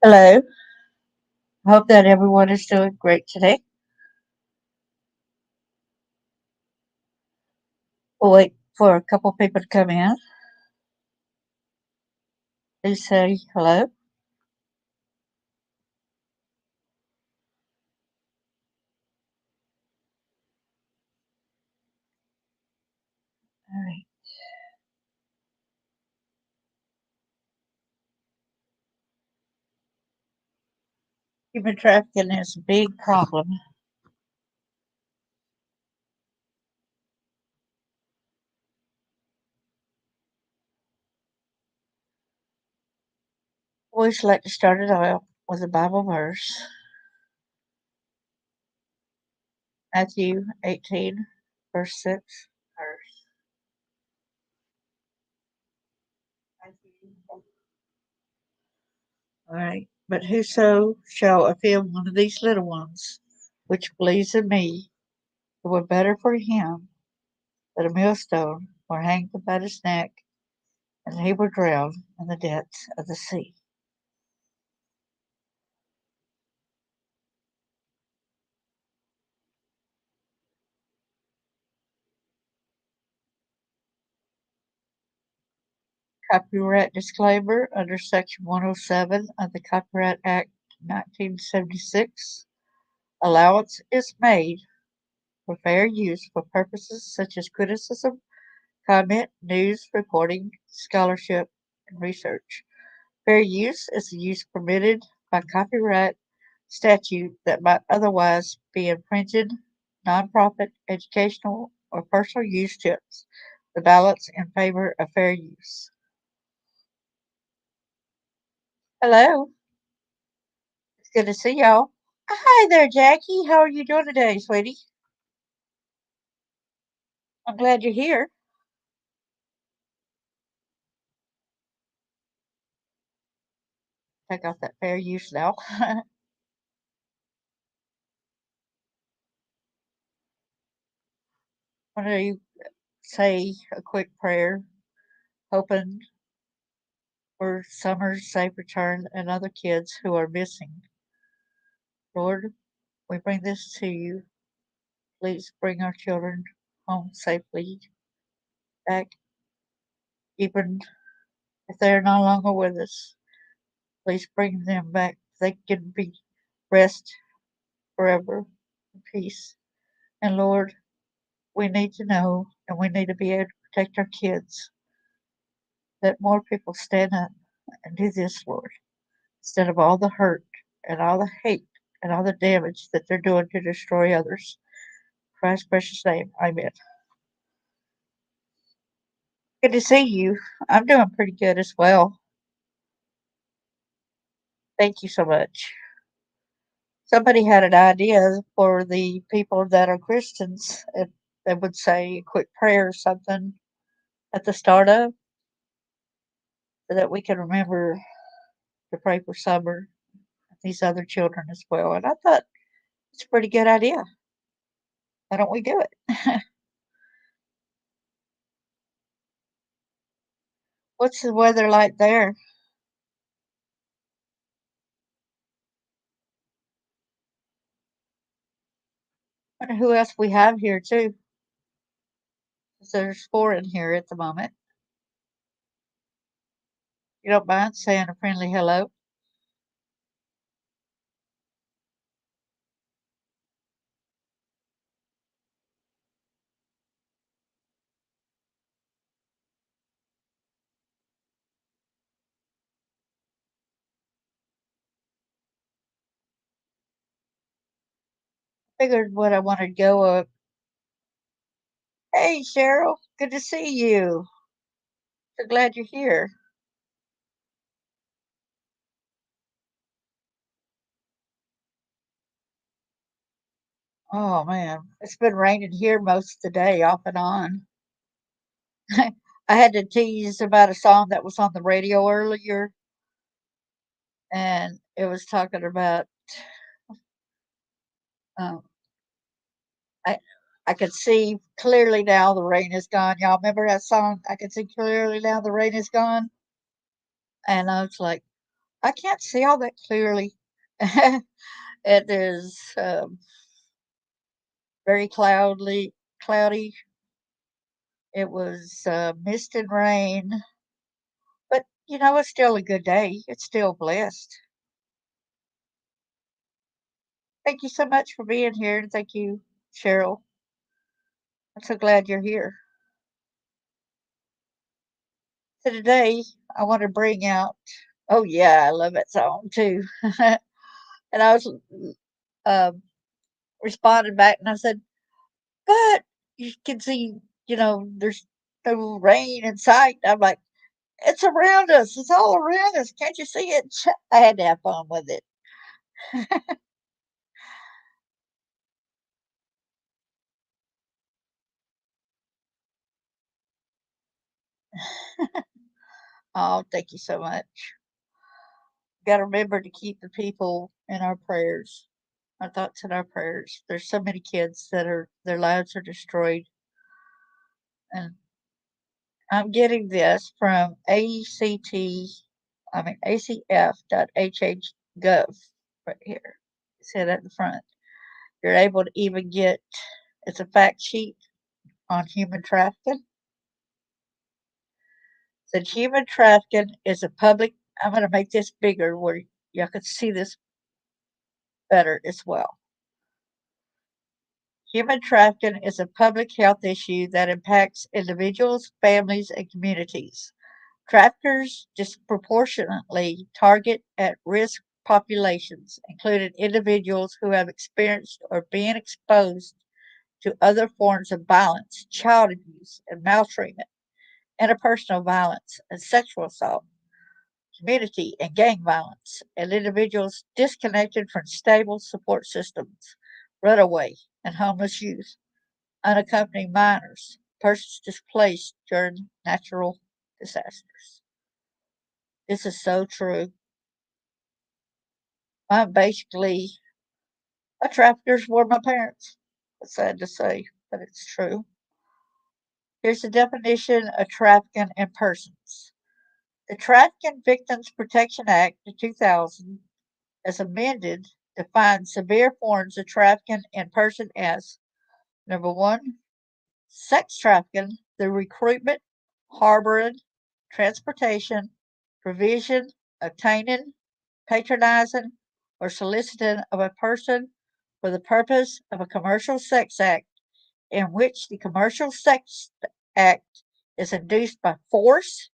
Hello. Hope that everyone is doing great today. We'll wait for a couple people to come in. Please say hello. All right. Human trafficking is a big problem. Always like to start it out with a Bible verse. Matthew 18, verse 6. Verse. All right. But whoso shall offend one of these little ones, which believes in me, it were better for him that a millstone were hanged about his neck, and he were drowned in the depths of the sea. Copyright disclaimer under Section 107 of the Copyright Act 1976. Allowance is made for fair use for purposes such as criticism, comment, news, reporting, scholarship, and research. Fair use is the use permitted by copyright statute that might otherwise be infringed. Nonprofit, educational, or personal use tips the balance in favor of fair use. Hello. It's good to see y'all. Hi there, Jackie. How are you doing today, sweetie? I'm glad you're here. Take off that fair use now. Why don't you say a quick prayer, hoping for Summer's safe return and other kids who are missing. Lord, we bring this to you. Please bring our children home safely back, even if they're no longer with us. Please bring them back. They can be rest forever in peace. And Lord, we need to know and we need to be able to protect our kids. That more people stand up and do this, Lord, instead of all the hurt and all the hate and all the damage that they're doing to destroy others. In Christ's precious name, amen. Good to see you. I'm doing pretty good as well. Thank you so much. Somebody had an idea for the people that are Christians, if they would say a quick prayer or something at the start of, so that we can remember to pray for Summer and these other children as well. And I thought it's a pretty good idea. Why don't we do it? What's the weather like there? Wonder who else we have here too. 'Cause there's four in here at the moment. You don't mind saying a friendly hello? Figured what I wanted to go up. Hey Cheryl, good to see you. So glad you're here. Oh man, it's been raining here most of the day, off and on. I had to tease about a song that was on the radio earlier, and it was talking about um, I I could see clearly now the rain is gone. Y'all remember that song? I can see clearly now the rain is gone, and I was like, I can't see all that clearly. It is very cloudy. It was mist and rain, but it's still a good day. It's still blessed. Thank you so much for being here, and thank you, Cheryl. I'm so glad you're here. So today, I want to bring out. Oh yeah, I love that song too. And I was uh, responding back, and I said, "But you can see, there's no rain in sight." I'm like, "It's around us. It's all around us. Can't you see it?" I had to have fun with it. Oh, thank you so much. Got to remember to keep the people in our prayers, our thoughts and our prayers. There's so many kids that are their lives are destroyed, and I'm getting this from acf.hh.gov right here. It said at the front. You're able to even get it's a fact sheet on human trafficking. Said human trafficking is a public. I'm going to make this bigger where y'all can see this better as well. Human trafficking is a public health issue that impacts individuals, families, and communities. Traffickers disproportionately target at risk populations, including individuals who have experienced or been exposed to other forms of violence, child abuse and maltreatment, interpersonal violence and sexual assault, community and gang violence, and individuals disconnected from stable support systems, runaway and homeless youth, unaccompanied minors, persons displaced during natural disasters. This is so true. I'm basically a traffickers were my parents. It's sad to say, but it's true. Here's the definition of trafficking in persons. The Trafficking Victims Protection Act of 2000, as amended, defines severe forms of trafficking in person as number one, sex trafficking, the recruitment, harboring, transportation, provision, obtaining, patronizing, or soliciting of a person for the purpose of a commercial sex act in which the commercial sex act is induced by force,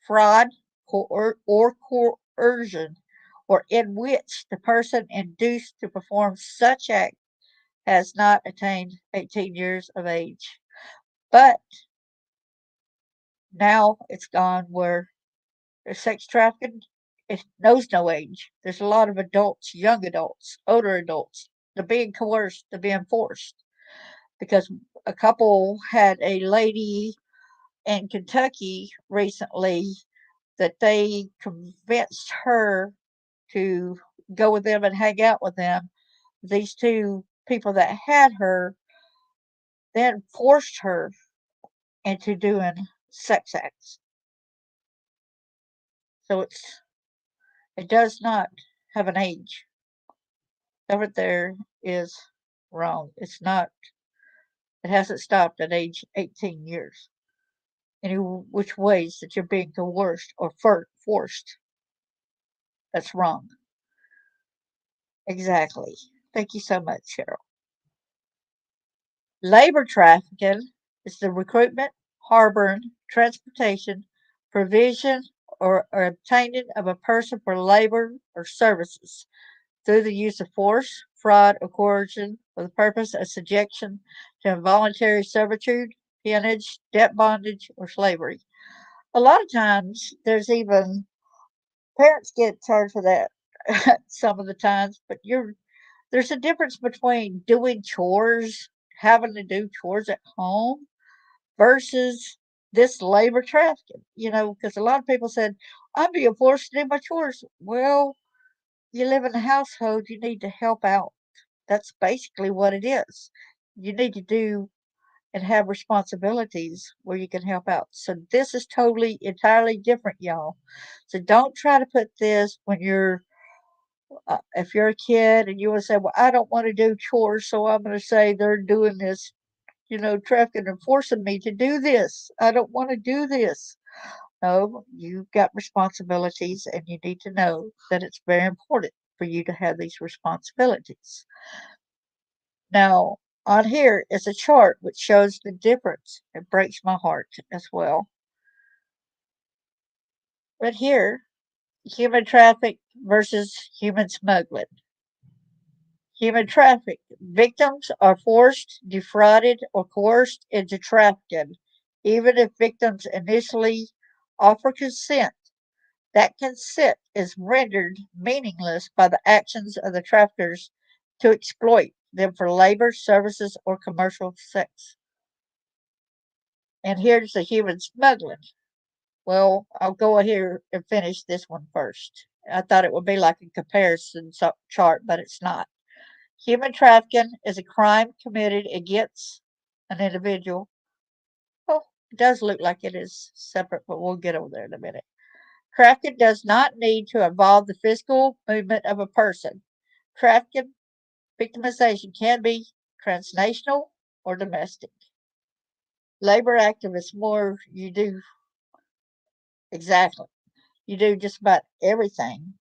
fraud, or coercion, or in which the person induced to perform such act has not attained 18 years of age. But now it's gone where there's sex trafficking, it knows no age. There's a lot of adults, young adults, older adults. They're being coerced, they're being forced. Because a couple had a lady in Kentucky recently that they convinced her to go with them and hang out with them. These two people that had her then forced her into doing sex acts. So it does not have an age. Over there is wrong. It's not. It hasn't stopped at age 18 years. Any which ways that you're being coerced or forced, that's wrong. Exactly. Thank you so much, Cheryl. Labor trafficking is the recruitment, harboring, transportation, provision, or obtaining of a person for labor or services through the use of force, fraud, or coercion for the purpose of subjection to involuntary servitude, peonage, debt bondage, or slavery. A lot of times, there's even parents get charged for that some of the times, but there's a difference between doing chores, having to do chores at home versus this labor trafficking, because a lot of people said, I'm being forced to do my chores. Well, you live in a household, you need to help out. That's basically what it is. You need to do and have responsibilities where you can help out. So this is totally, entirely different, y'all. So don't try to put this when if you're a kid and you want to say, well, I don't want to do chores, so I'm going to say they're doing this, trafficking and forcing me to do this. I don't want to do this. No, you've got responsibilities and you need to know that it's very important for you to have these responsibilities. Now, on here is a chart which shows the difference. It breaks my heart as well. But here, human traffic versus human smuggling. Human traffic. Victims are forced, defrauded, or coerced into trafficking, even if victims initially offer consent. That consent is rendered meaningless by the actions of the traffickers to exploit them for labor, services, or commercial sex. And here's the human smuggling. Well, I'll go here and finish this one first. I thought it would be like a comparison chart, but it's not. Human trafficking is a crime committed against an individual. Well, it does look like it is separate, but we'll get over there in a minute. Trafficking does not need to involve the physical movement of a person. Trafficking victimization can be transnational or domestic. Labor activists, more you do exactly. You do just about everything.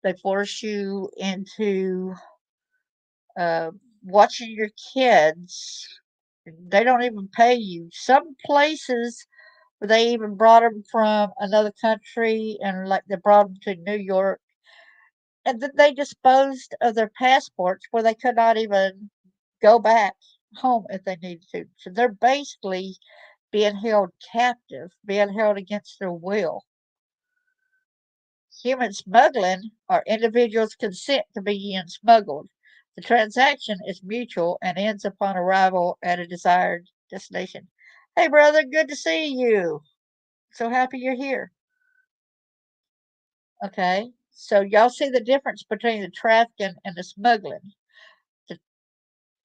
They force you into uh, watching your kids. They don't even pay you. Some places where they even brought them from another country and like they brought them to New York, and then they disposed of their passports where they could not even go back home if they needed to. So they're basically being held captive, being held against their will. Human smuggling or individuals consent to being smuggled. The transaction is mutual and ends upon arrival at a desired destination. Hey, brother, good to see you. So happy you're here. Okay, so y'all see the difference between the trafficking and the smuggling. The,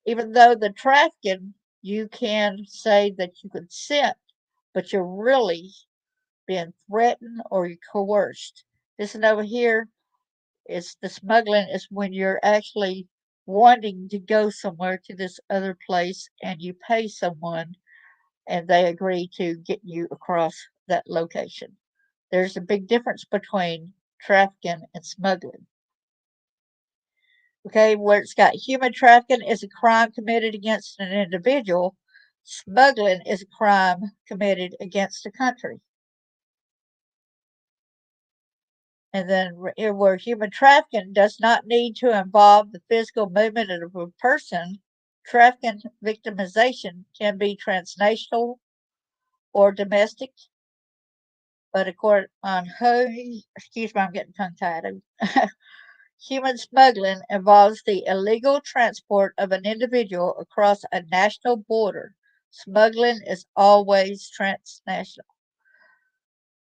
even though the trafficking, you can say that you consent, but you're really being threatened or you're coerced. This one over here is the smuggling is when you're actually wanting to go somewhere to this other place and you pay someone and they agree to get you across that location. There's a big difference between trafficking and smuggling. Okay, where it's got human trafficking is a crime committed against an individual, smuggling is a crime committed against a country. And then where human trafficking does not need to involve the physical movement of a person, trafficking victimization can be transnational or domestic. But according on excuse me, I'm getting tongue tied. Human smuggling involves the illegal transport of an individual across a national border. Smuggling is always transnational.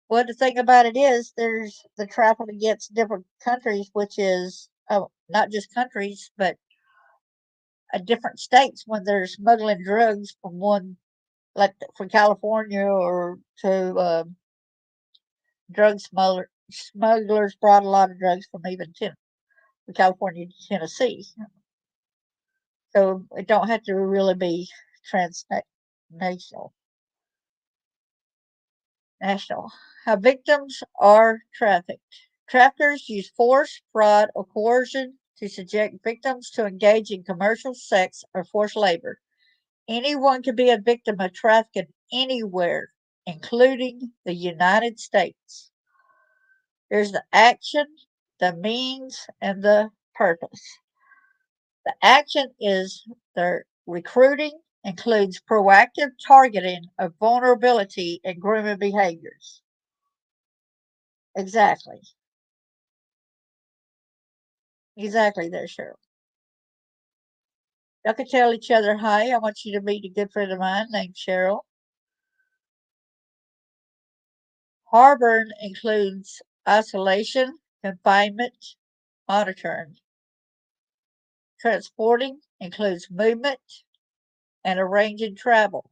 Well, the thing about it is, there's the traffic against different countries, which is not just countries, but different states when they're smuggling drugs from one, like from California or to smugglers brought a lot of drugs from even from California to Tennessee. So it don't have to really be transnational. National. How victims are trafficked. Traffickers use force, fraud, or coercion to subject victims to engage in commercial sex or forced labor. Anyone can be a victim of trafficking anywhere, including the United States. There's the action, the means, and the purpose. The action is their recruiting includes proactive targeting of vulnerability and grooming behaviors. Exactly. Exactly there, Cheryl. Y'all can tell each other hi. I want you to meet a good friend of mine named Cheryl. Harboring includes isolation, confinement, monitoring. Transporting includes movement and arranging travel.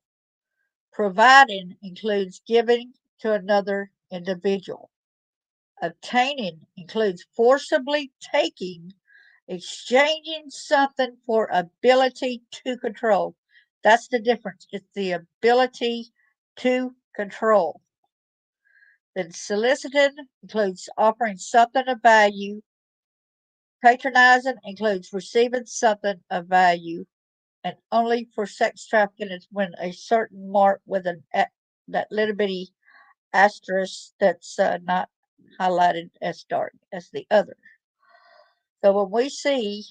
Providing includes giving to another individual. Obtaining includes forcibly taking, exchanging something for ability to control. That's the difference. It's the ability to control. Then soliciting includes offering something of value. Patronizing includes receiving something of value. And only for sex trafficking is when a certain mark with that little bitty asterisk that's not highlighted as dark as the other. So when we see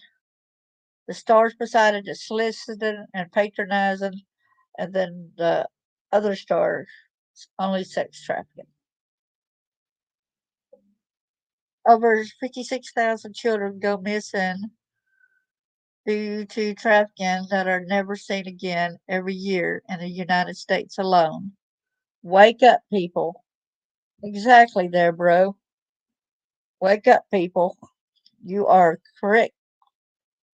the stars beside it is soliciting and patronizing, and then the other stars only sex trafficking. Over 56,000 children go missing due to trafficking that are never seen again every year in the United States alone. Wake up, people. Exactly there, bro. Wake up, people. You are correct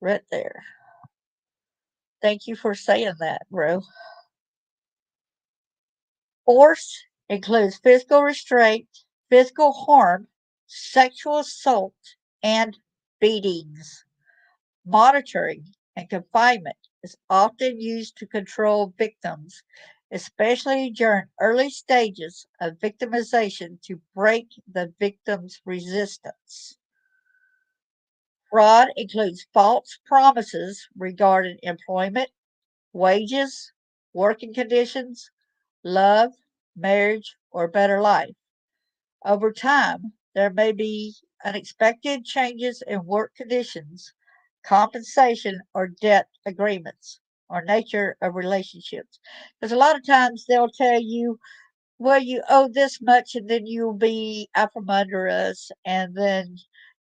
right there. Thank you for saying that, bro. Force includes physical restraint, physical harm, sexual assault, and beatings. Monitoring and confinement is often used to control victims, especially during early stages of victimization to break the victim's resistance. Fraud includes false promises regarding employment, wages, working conditions, love, marriage, or better life. Over time, there may be unexpected changes in work conditions, compensation, or debt agreements, or nature of relationships. Because a lot of times they'll tell you, well, you owe this much, and then you'll be out from under us, and then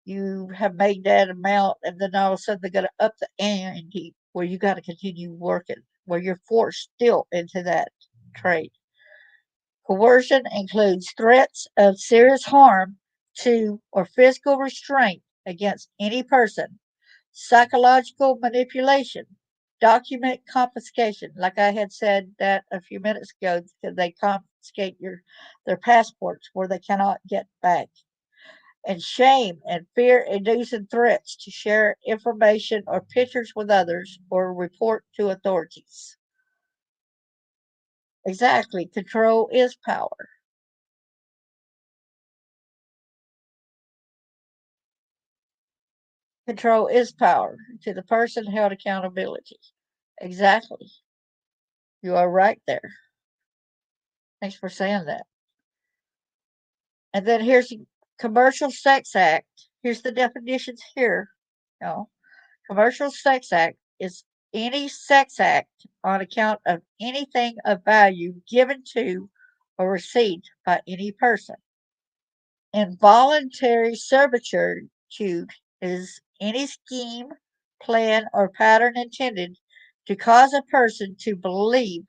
you have made that amount, and then all of a sudden they're going to up the ante where you got to continue working, where you're forced still into that trade. Coercion includes threats of serious harm to or physical restraint against any person, psychological manipulation, document confiscation, like I had said that a few minutes ago, because they confiscate their passports where they cannot get back, and shame and fear-inducing threats to share information or pictures with others or report to authorities. Exactly, control is power. Control is power. To the person held accountability. Exactly. You are right there. Thanks for saying that. And then here's the Commercial Sex Act. Here's the definitions here. No. Commercial Sex Act is any sex act on account of anything of value given to or received by any person. Involuntary servitude is any scheme, plan, or pattern intended to cause a person to believe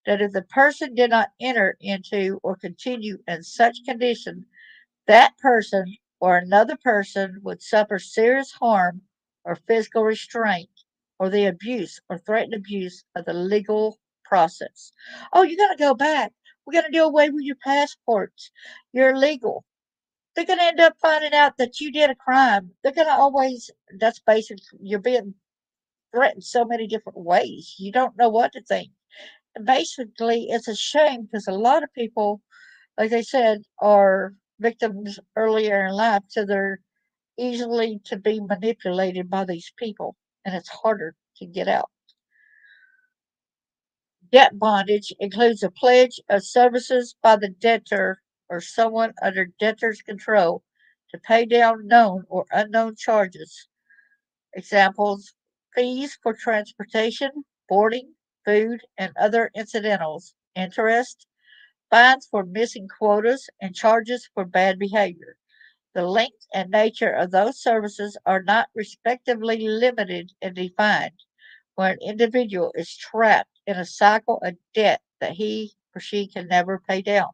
that if the person did not enter into or continue in such condition, that person or another person would suffer serious harm or physical restraint or the abuse or threatened abuse of the legal process. Oh, you're going to go back. We're going to do away with your passports. You're illegal. They're going to end up finding out that you did a crime. They're going to always, that's basically, you're being threatened so many different ways. You don't know what to think. And basically, it's a shame because a lot of people, like I said, are victims earlier in life, so they're easily to be manipulated by these people, and it's harder to get out. Debt bondage includes a pledge of services by the debtor or someone under debtor's control to pay down known or unknown charges. Examples: fees for transportation, boarding, food, and other incidentals, interest, fines for missing quotas, and charges for bad behavior. The length and nature of those services are not respectively limited and defined, where an individual is trapped in a cycle of debt that he or she can never pay down.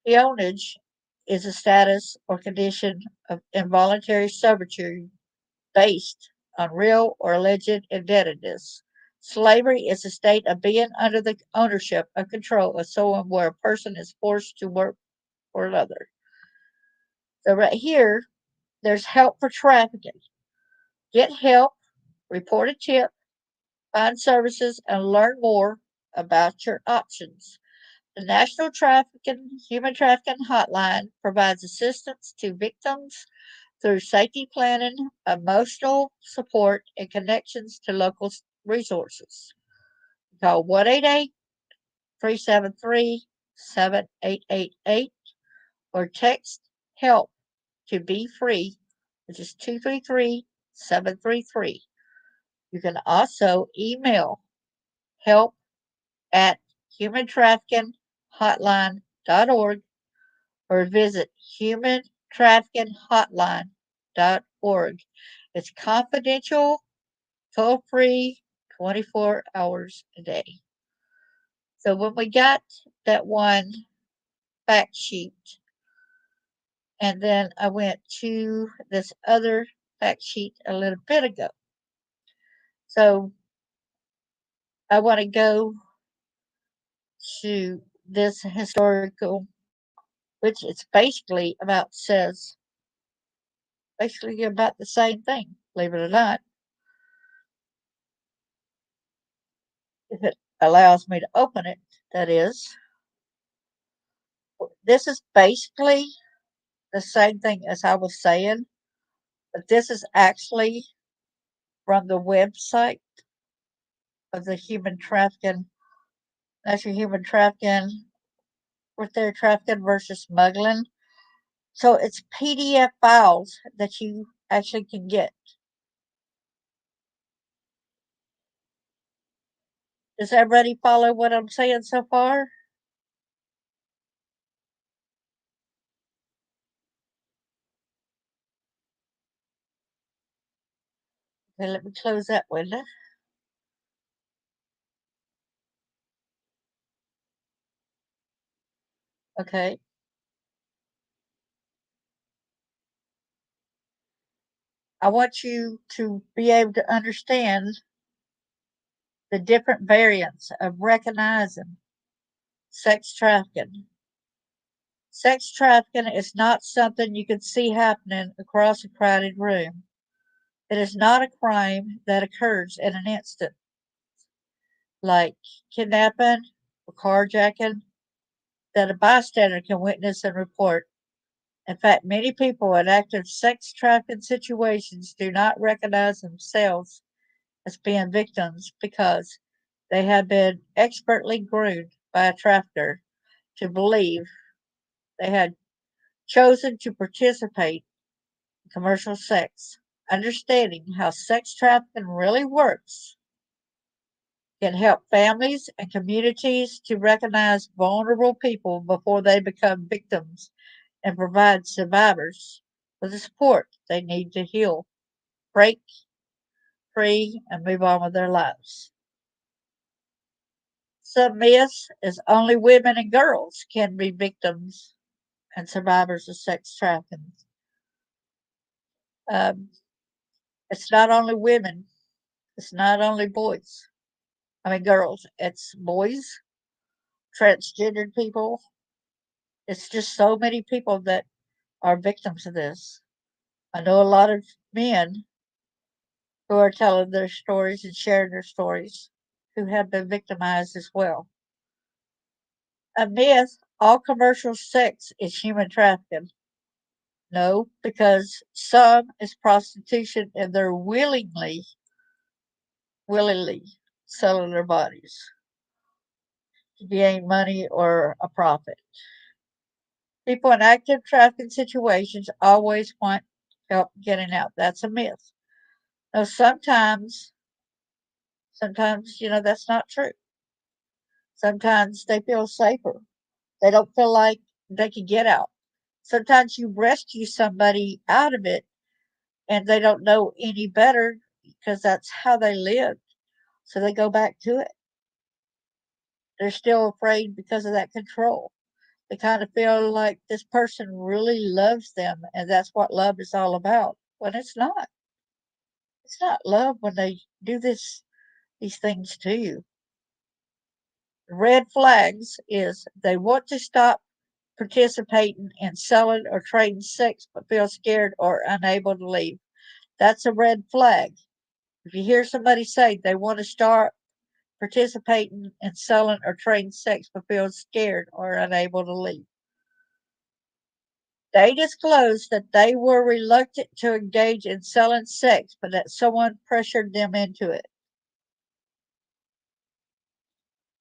Peonage is a status or condition of involuntary servitude based on real or alleged indebtedness, Slavery is a state of being under the ownership and control of someone where a person is forced to work for another. So, right here, there's help for trafficking. Get help, report a tip, find services, and learn more about your options. The National Trafficking Human Trafficking Hotline provides assistance to victims through safety planning, emotional support, and connections to local resources. Call 188 373 7888 or text HELP to be free, which is 233-733. You can also email help at humantraffickinghotline.org or visit humantraffickinghotline.org. It's confidential, toll free, 24 hours a day. So when we got that one fact sheet, and then I went to this other fact sheet a little bit ago. So I want to go to this historical, which it's basically about the same thing, believe it or not, if it allows me to open it, that is. This is basically the same thing as I was saying, but this is actually from the website of the human trafficking, National Human Trafficking, with their trafficking versus smuggling. So it's PDF files that you actually can get. Does everybody follow what I'm saying so far? Okay, let me close that window. Okay. I want you to be able to understand the different variants of recognizing sex trafficking. Sex trafficking is not something you can see happening across a crowded room. It is not a crime that occurs in an instant, like kidnapping or carjacking, that a bystander can witness and report. In fact, many people in active sex trafficking situations do not recognize themselves as being victims because they have been expertly groomed by a trafficker to believe they had chosen to participate in commercial sex. Understanding how sex trafficking really works can help families and communities to recognize vulnerable people before they become victims and provide survivors with the support they need to heal, break free, and move on with their lives. Some myths is only women and girls can be victims and survivors of sex trafficking. Um, it's not only women, it's not only boys. I mean, girls, it's boys, transgendered people. It's just so many people that are victims of this. I know a lot of men who are telling their stories and sharing their stories who have been victimized as well. A myth, all commercial sex is human trafficking. No, because some is prostitution and they're willingly selling their bodies to gain money or a profit. People in active trafficking situations always want help getting out. That's a myth. Now, sometimes, that's not true. Sometimes they feel safer. They don't feel like they can get out. Sometimes you rescue somebody out of it and they don't know any better because that's how they lived. So they go back to it. They're still afraid because of that control. They kind of feel like this person really loves them and that's what love is all about. When it's not. It's not love when they do this these things to you. Red flags is they want to stop participating in selling or trading sex but feel scared or unable to leave. That's a red flag. If you hear somebody say they want to start participating in selling or trading sex but feel scared or unable to leave, they disclosed that they were reluctant to engage in selling sex, but that someone pressured them into it.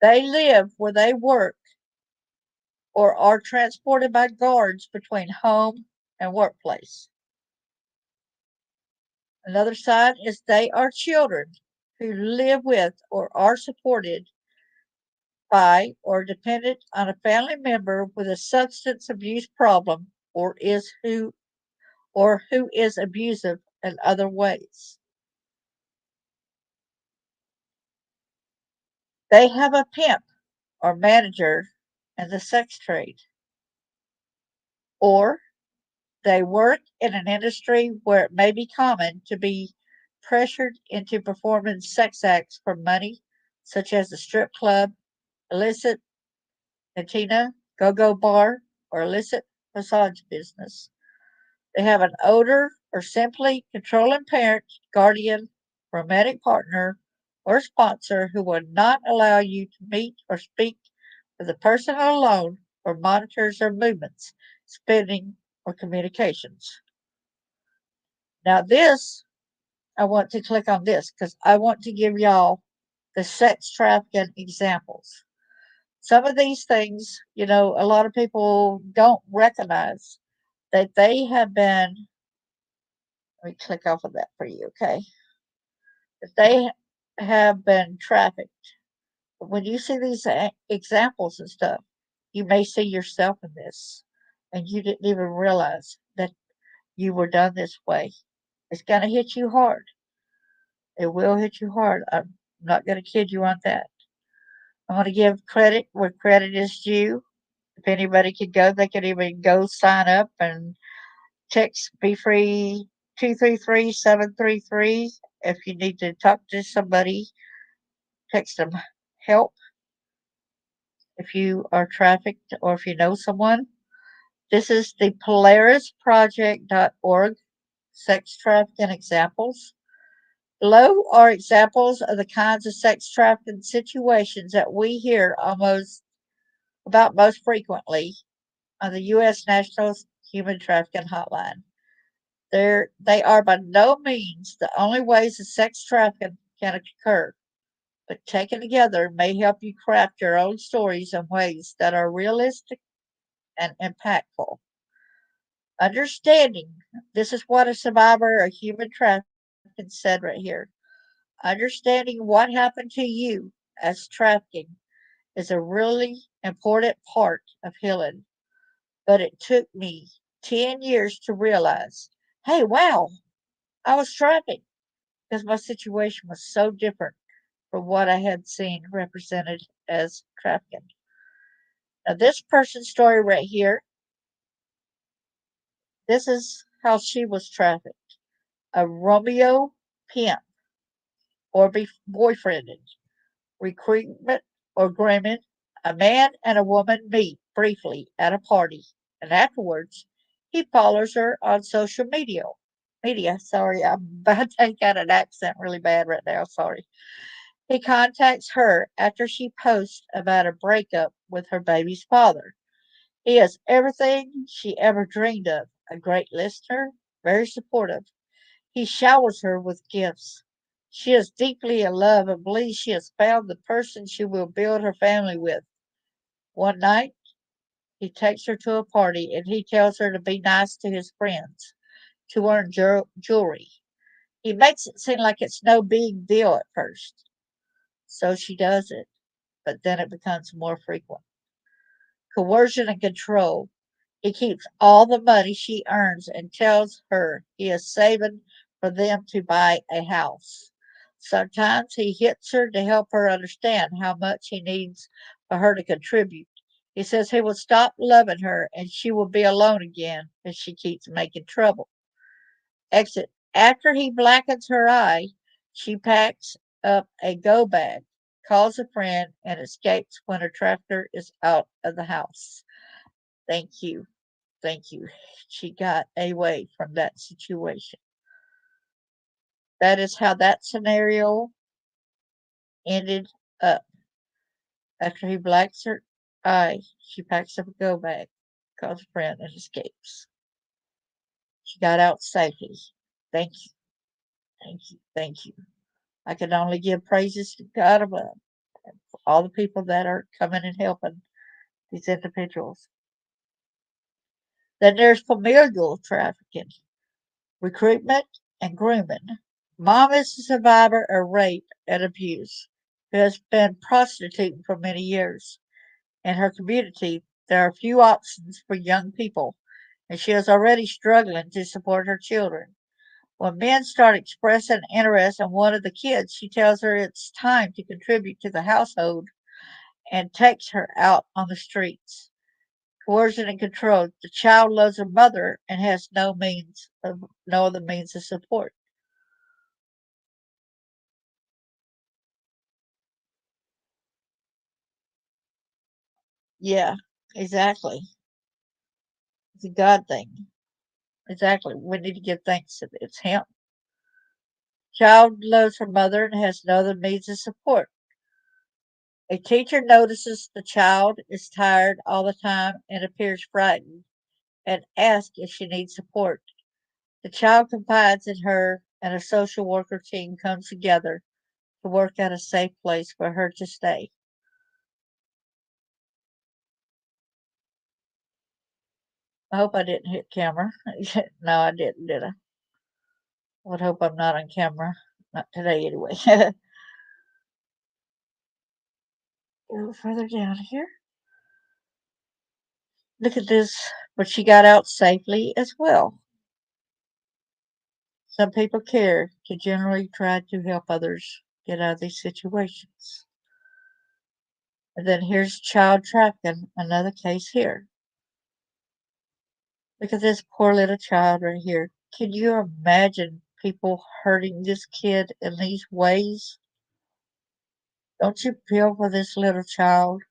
They live where they work or are transported by guards between home and workplace. Another sign is they are children who live with or are supported by or dependent on a family member with a substance abuse problem or who is abusive in other ways. They have a pimp or manager in the sex trade, or they work in an industry where it may be common to be pressured into performing sex acts for money, such as a strip club, illicit cantina, go-go bar, or illicit massage business. They have an older or simply controlling parent, guardian, romantic partner, or sponsor who will not allow you to meet or speak with the person alone or monitors their movements, spending, or communications. Now, this, I want to click on this because I want to give y'all the sex trafficking examples. Some of these things, a lot of people don't recognize that they have been, let me click off of that for you, okay? That they have been trafficked. When you see these examples and stuff, you may see yourself in this, and you didn't even realize that you were done this way. It's going to hit you hard. It will hit you hard. I'm not going to kid you on that. I'm going to give credit where credit is due. If anybody could go, they could even go sign up and text Be Free 233-733. If you need to talk to somebody, text them help if you are trafficked or if you know someone. This is the polarisproject.org sex trafficking examples. Below are examples of the kinds of sex trafficking situations that we hear most frequently on the U.S. National Human Trafficking Hotline. They are by no means the only ways that sex trafficking can occur, but taken together may help you craft your own stories in ways that are realistic and impactful. Understanding this is what a survivor of human trafficking said right here. Understanding what happened to you as trafficking is a really important part of healing, but it took me 10 years to realize, hey, wow, I was trafficked because my situation was so different from what I had seen represented as trafficking. Now, this person's story right here, this is how she was trafficked. A Romeo pimp or boyfriended, recruitment or grooming. A man and a woman meet briefly at a party, and afterwards he follows her on social media. Sorry, I got an accent really bad right now. Sorry. He contacts her after she posts about a breakup with her baby's father. He is everything she ever dreamed of, a great listener, very supportive. He showers her with gifts. She is deeply in love and believes she has found the person she will build her family with. One night, he takes her to a party and he tells her to be nice to his friends, to earn jewelry. He makes it seem like it's no big deal at first. So she does it, but then it becomes more frequent. Coercion and control. He keeps all the money she earns and tells her he is saving for them to buy a house. Sometimes he hits her to help her understand how much he needs for her to contribute. He says he will stop loving her and she will be alone again if she keeps making trouble. Exit. After he blackens her eye, she packs up a go bag, calls a friend, and escapes when her trafficker is out of the house. Thank you. Thank you. She got away from that situation. That is how that scenario ended up. After he blacks her eye, she packs up a go bag, calls a friend, and escapes. She got out safely. Thank you, thank you, thank you. I can only give praises to God above and for all the people that are coming and helping these individuals. Then there's familial trafficking, recruitment, and grooming. Mom is a survivor of rape and abuse who has been prostituting for many years. In her community, there are few options for young people, and she is already struggling to support her children. When men start expressing interest in one of the kids, she tells her it's time to contribute to the household and takes her out on the streets. Coercion and control. The child loves her mother and has no other means of support. Yeah, exactly. It's a God thing. Exactly. We need to give thanks that it's him. Child loves her mother and has no other means of support. A teacher notices the child is tired all the time and appears frightened and asks if she needs support. The child confides in her, and a social worker team comes together to work out a safe place for her to stay. I hope I didn't hit camera. No, I didn't, did I? I would hope I'm not on camera. Not today, anyway. Go further down here. Look at this. But she got out safely as well. Some people care to generally try to help others get out of these situations. And then here's child trafficking, another case here. Look at this poor little child right here. Can you imagine people hurting this kid in these ways? Don't you feel for this little child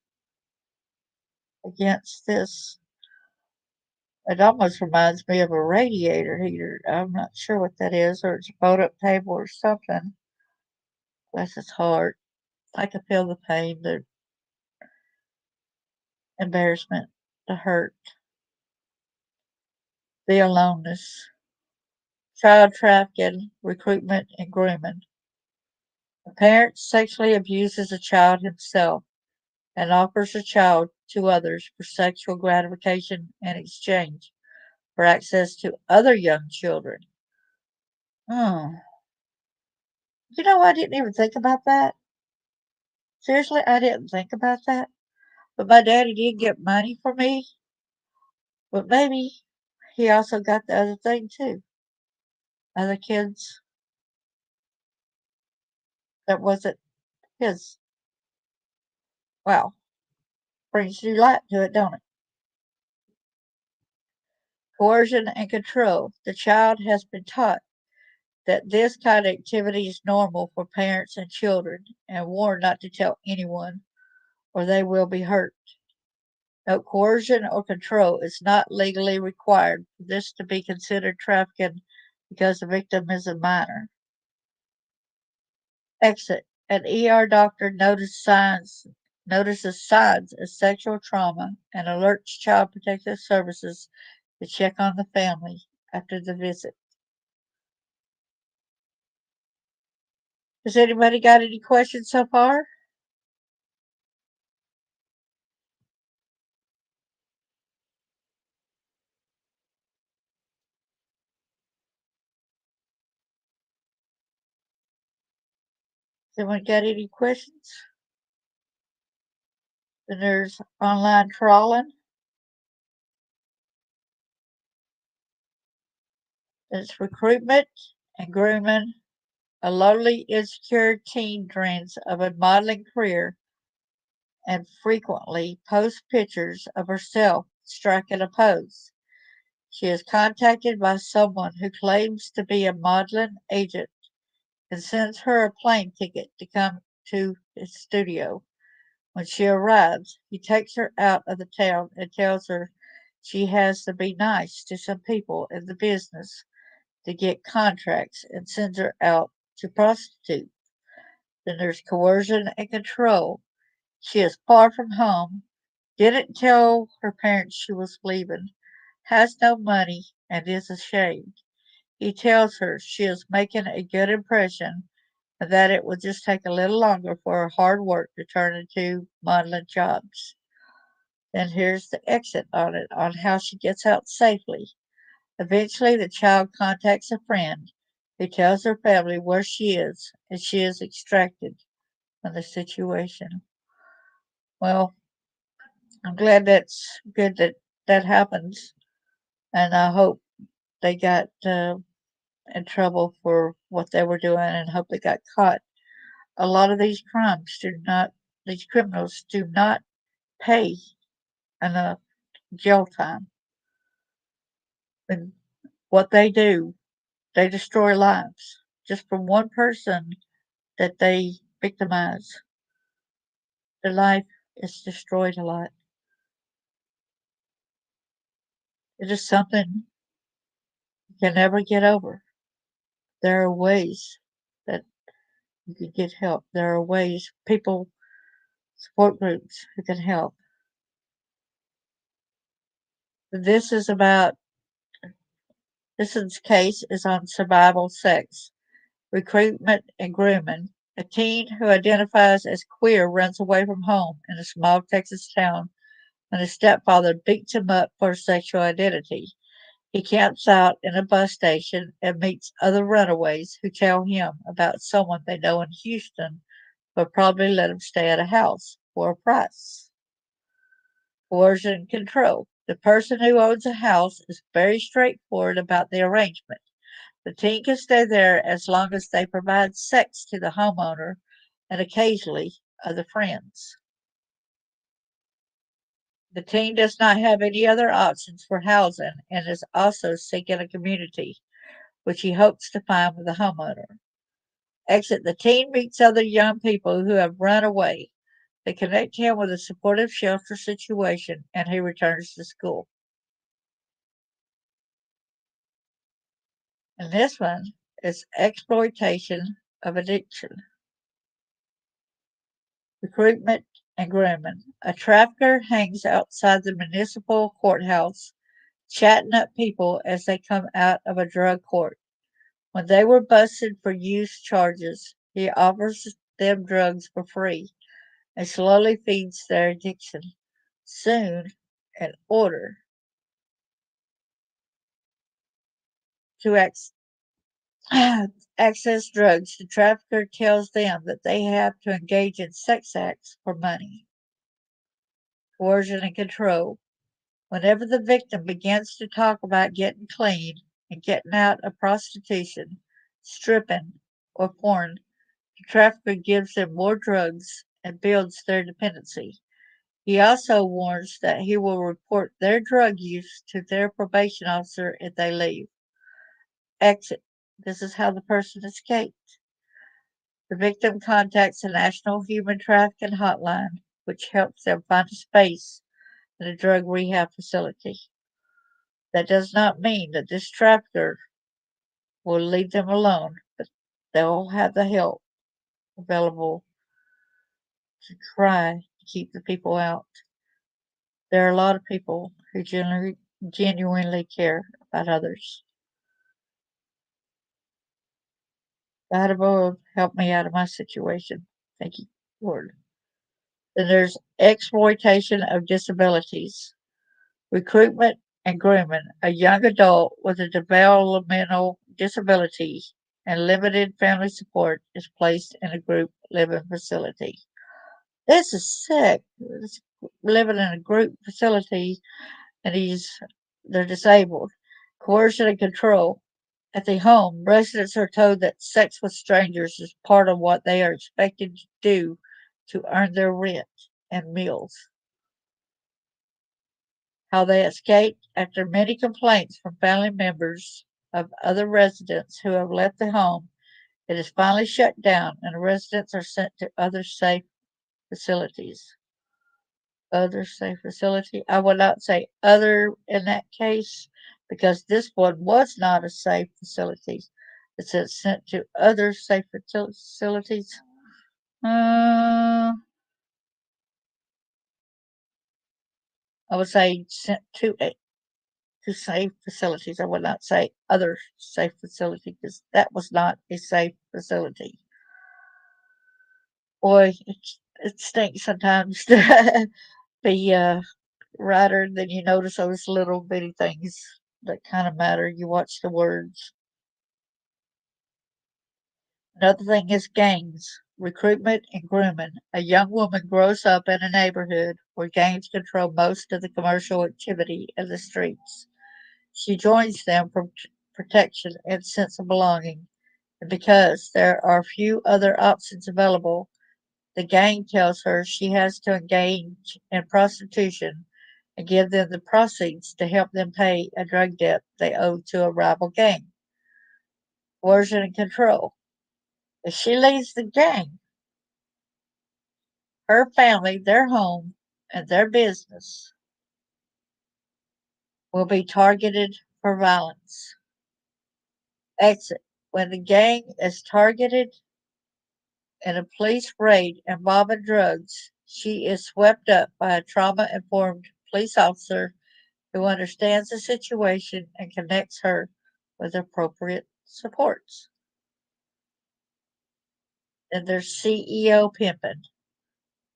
against this? It almost reminds me of a radiator heater. I'm not sure what that is, or it's a fold up table or something. Bless his heart. I can feel the pain, the embarrassment, the hurt, the aloneness. Child trafficking, recruitment, and grooming. A parent sexually abuses a child himself and offers a child to others for sexual gratification in exchange for access to other young children. Oh, I didn't even think about that. Seriously, I didn't think about that. But my daddy did get money for me, but maybe he also got the other thing too. Other kids that wasn't his. Wow, brings new light to it, don't it? Coercion and control. The child has been taught that this kind of activity is normal for parents and children and warned not to tell anyone or they will be hurt. No coercion or control is not legally required for this to be considered trafficking because the victim is a minor. Exit. An ER doctor notices signs of sexual trauma and alerts Child Protective Services to check on the family after the visit. Has anybody got any questions so far? Has anyone got any questions? Then there's online trawling. There's recruitment and grooming. A lonely, insecure teen dreams of a modeling career and frequently posts pictures of herself striking a pose. She is contacted by someone who claims to be a modeling agent and sends her a plane ticket to come to his studio. When she arrives, he takes her out of the town and tells her she has to be nice to some people in the business to get contracts and sends her out to prostitute. Then there's coercion and control. She is far from home, didn't tell her parents she was leaving, has no money, and is ashamed. He tells her she is making a good impression and that it will just take a little longer for her hard work to turn into modeling jobs. Then here's the exit on it, on how she gets out safely. Eventually, the child contacts a friend who tells her family where she is, and she is extracted from the situation. Well, I'm glad that's good that that happens, and I hope they got in trouble for what they were doing, and hope they got caught. A lot of these criminals do not pay enough jail time. And what they do, they destroy lives just from one person that they victimize. Their life is destroyed a lot. It is something you can never get over. There are ways that you can get help. There are ways, people, support groups who can help. This is about, this case is on survival sex, recruitment, and grooming. A teen who identifies as queer runs away from home in a small Texas town when his stepfather beats him up for his sexual identity. He camps out in a bus station and meets other runaways who tell him about someone they know in Houston will probably let him stay at a house for a price. Coercion and control. The person who owns a house is very straightforward about the arrangement. The teen can stay there as long as they provide sex to the homeowner and occasionally other friends. The teen does not have any other options for housing and is also seeking a community, which he hopes to find with the homeowner. Exit. The teen meets other young people who have run away. They connect him with a supportive shelter situation and he returns to school. And this one is exploitation of addiction, recruitment, and grooming. A trafficker hangs outside the municipal courthouse, chatting up people as they come out of a drug court. When they were busted for use charges, he offers them drugs for free and slowly feeds their addiction. Soon, in order to access drugs, the trafficker tells them that they have to engage in sex acts for money. Coercion and control. Whenever the victim begins to talk about getting clean and getting out of prostitution, stripping, or porn, the trafficker gives them more drugs and builds their dependency. He also warns that he will report their drug use to their probation officer if they leave. Exit. This is how the person escaped. The victim contacts a national human trafficking hotline, which helps them find a space in a drug rehab facility. That does not mean that this trafficker will leave them alone, but they'll have the help available to try to keep the people out. There are a lot of people who genuinely care about others. God above, help me out of my situation. Thank you, Lord. Then there's exploitation of disabilities, recruitment and grooming. A young adult with a developmental disability and limited family support is placed in a group living facility. This is sick. It's living in a group facility and they're disabled. Coercion and control. At the home, residents are told that sex with strangers is part of what they are expected to do to earn their rent and meals. How they escaped after many complaints from family members of other residents who have left the home It is finally shut down and residents are sent to other safe facilities. Other safe facility. I would not say other in that case because this one was not a safe facility. It says sent to other safe facilities. I would say sent to safe facilities. I would not say other safe facility because that was not a safe facility. Boy, it stinks sometimes to be writer, then you notice those little bitty things that kind of matter. You watch the words. Another thing is gangs, recruitment, and grooming. A young woman grows up in a neighborhood where gangs control most of the commercial activity in the streets. She joins them for protection and sense of belonging, and because there are few other options available, the gang tells her she has to engage in prostitution and give them the proceeds to help them pay a drug debt they owe to a rival gang. Coercion and control. If she leaves the gang, her family, their home, and their business will be targeted for violence. Exit. When the gang is targeted in a police raid involving drugs, she is swept up by a trauma informed police officer who understands the situation and connects her with appropriate supports. Then there's CEO pimping.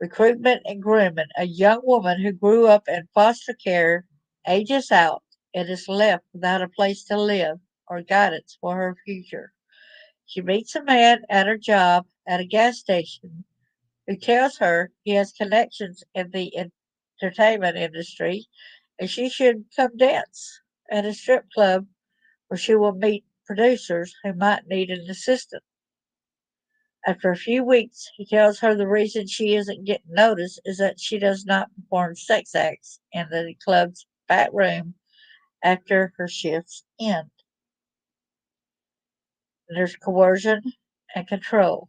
Recruitment and grooming. A young woman who grew up in foster care ages out and is left without a place to live or guidance for her future. She meets a man at her job at a gas station who tells her he has connections in the entertainment industry and she should come dance at a strip club where she will meet producers who might need an assistant. After a few weeks, he tells her the reason she isn't getting noticed is that she does not perform sex acts in the club's back room after her shifts end. There's coercion and control.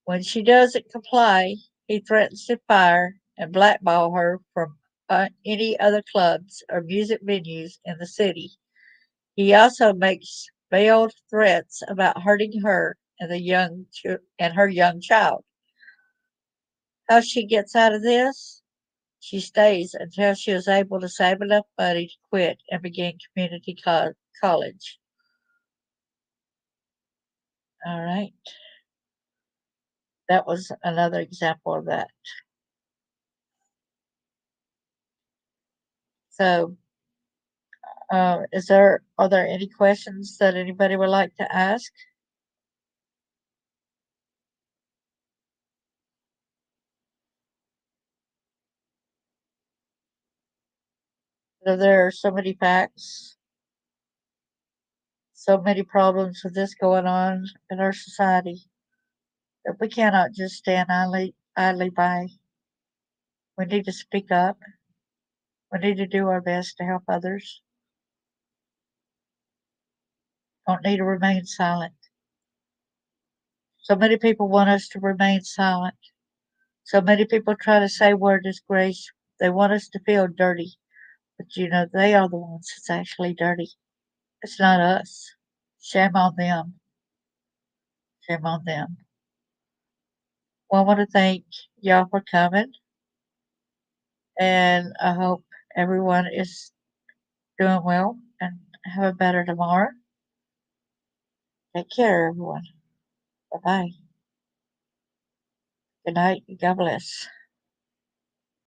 When she doesn't comply, he threatens to fire and blackball her from any other clubs or music venues in the city. He also makes veiled threats about hurting her and her young child. How she gets out of this? She stays until she is able to save enough money to quit and begin community college. All right, that was another example of that. So, are there any questions that anybody would like to ask? There are so many facts, so many problems with this going on in our society that we cannot just stand idly by. We need to speak up. We need to do our best to help others. Don't need to remain silent. So many people want us to remain silent. So many people try to say we're disgraced. They want us to feel dirty. But they are the ones that's actually dirty. It's not us. Shame on them. Shame on them. Well, I want to thank y'all for coming. And I hope everyone is doing well and have a better tomorrow. Take care, everyone. Bye bye. Good night. God bless.